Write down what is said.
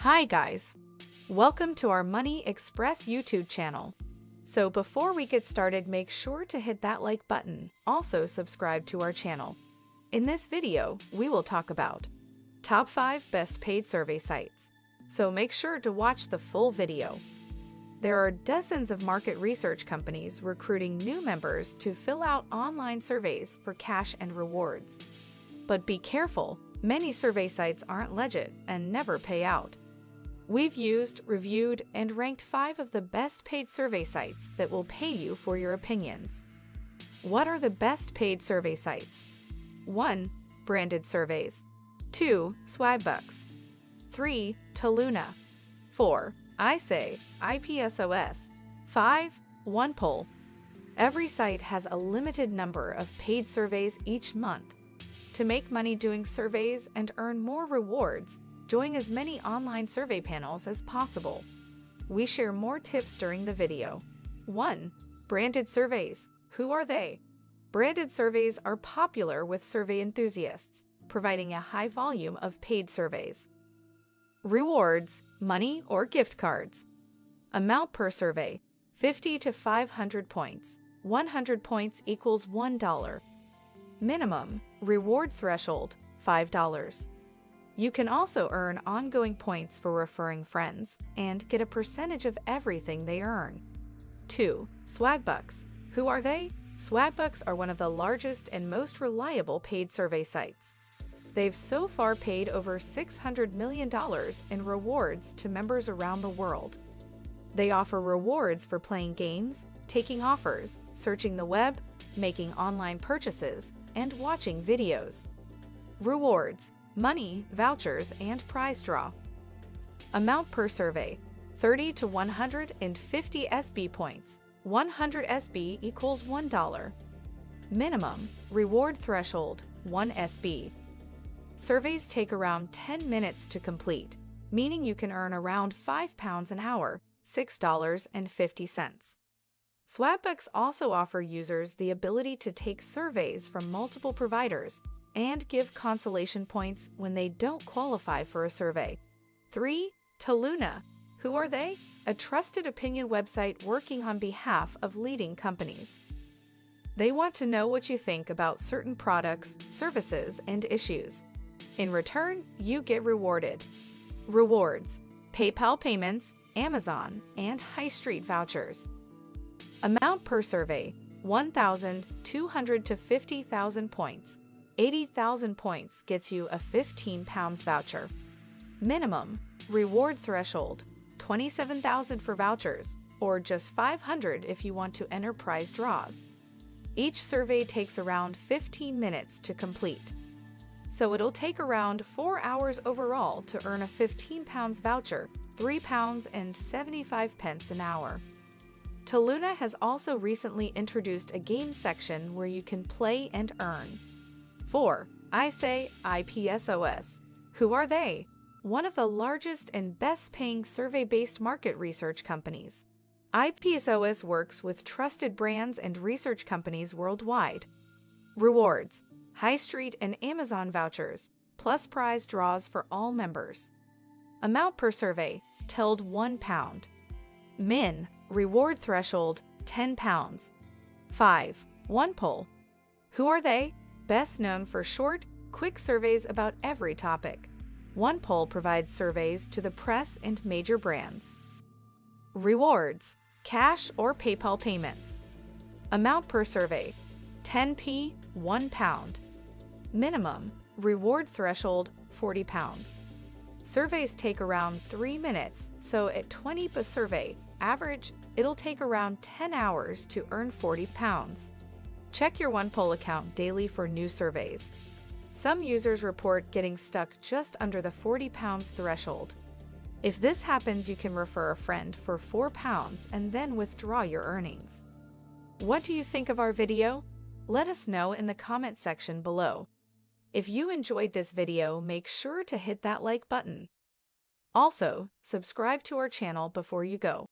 Hi guys! Welcome to our Money Express YouTube channel. So before we get started, make sure to hit that like button. Also subscribe to our channel. In this video, we will talk about top 5 best paid survey sites. So make sure to watch the full video. There are dozens of market research companies recruiting new members to fill out online surveys for cash and rewards. But be careful, many survey sites aren't legit and never pay out. We've used, reviewed, and ranked 5 of the best paid survey sites that will pay you for your opinions. What are the best paid survey sites? 1. Branded surveys. 2. Swagbucks. 3. 𝐫𝐞𝐬𝐞𝐫𝐯𝐞𝐿. 4. IPSOS. 5. OnePoll. Every site has a limited number of paid surveys each month. To make money doing surveys and earn more rewards, join as many online survey panels as possible. We share more tips during the video. 1. Branded surveys. Who are they? Branded surveys are popular with survey enthusiasts, providing a high volume of paid surveys. Rewards, money or gift cards. Amount per survey, 50 to 500 points. 100 points equals $1. Minimum reward threshold, $5. You can also earn ongoing points for referring friends and get a percentage of everything they earn. 2. Swagbucks. Who are they? Swagbucks are one of the largest and most reliable paid survey sites. They've so far paid over $600 million in rewards to members around the world. They offer rewards for playing games, taking offers, searching the web, making online purchases, and watching videos. Rewards, money, vouchers, and prize draw. Amount per survey, 30 to 150 SB points. 100 SB equals $1. Minimum reward threshold, 1 SB. Surveys take around 10 minutes to complete, meaning you can earn around £5 an hour, $6.50. Swagbucks also offer users the ability to take surveys from multiple providers and give consolation points when they don't qualify for a survey. 3. 𝐫𝐞𝐬𝐞𝐫𝐯𝐞𝐿. Who are they? A trusted opinion website working on behalf of leading companies. They want to know what you think about certain products, services, and issues. In return, you get rewarded. Rewards, PayPal payments, Amazon, and high street vouchers. Amount per survey, 1,200 to 50,000 points. 80,000 points gets you a £15 voucher. Minimum reward threshold, 27,000 for vouchers, or just 500 if you want to enter prize draws. Each survey takes around 15 minutes to complete. So it'll take around 4 hours overall to earn a £15 voucher, £3.75 an hour. 𝐫𝐞𝐬𝐞𝐫𝐬𝐿 has also recently introduced a game section where you can play and earn. 4. IPSOS. Who are they? One of the largest and best-paying survey-based market research companies. IPSOS works with trusted brands and research companies worldwide. Rewards, high street and Amazon vouchers, plus prize draws for all members. Amount per survey, telled £1. Min, reward threshold, £10. 5. OnePoll. Who are they? Best known for short, quick surveys about every topic. OnePoll provides surveys to the press and major brands. Rewards, cash or PayPal payments. Amount per survey, 10p, £1. Minimum reward threshold, £40. Surveys take around 3 minutes, so at 20 per survey, average, it'll take around 10 hours to earn £40. Check your OnePoll account daily for new surveys. Some users report getting stuck just under the £40 threshold. If this happens, you can refer a friend for £4 and then withdraw your earnings. What do you think of our video? Let us know in the comment section below. If you enjoyed this video, make sure to hit that like button. Also, subscribe to our channel before you go.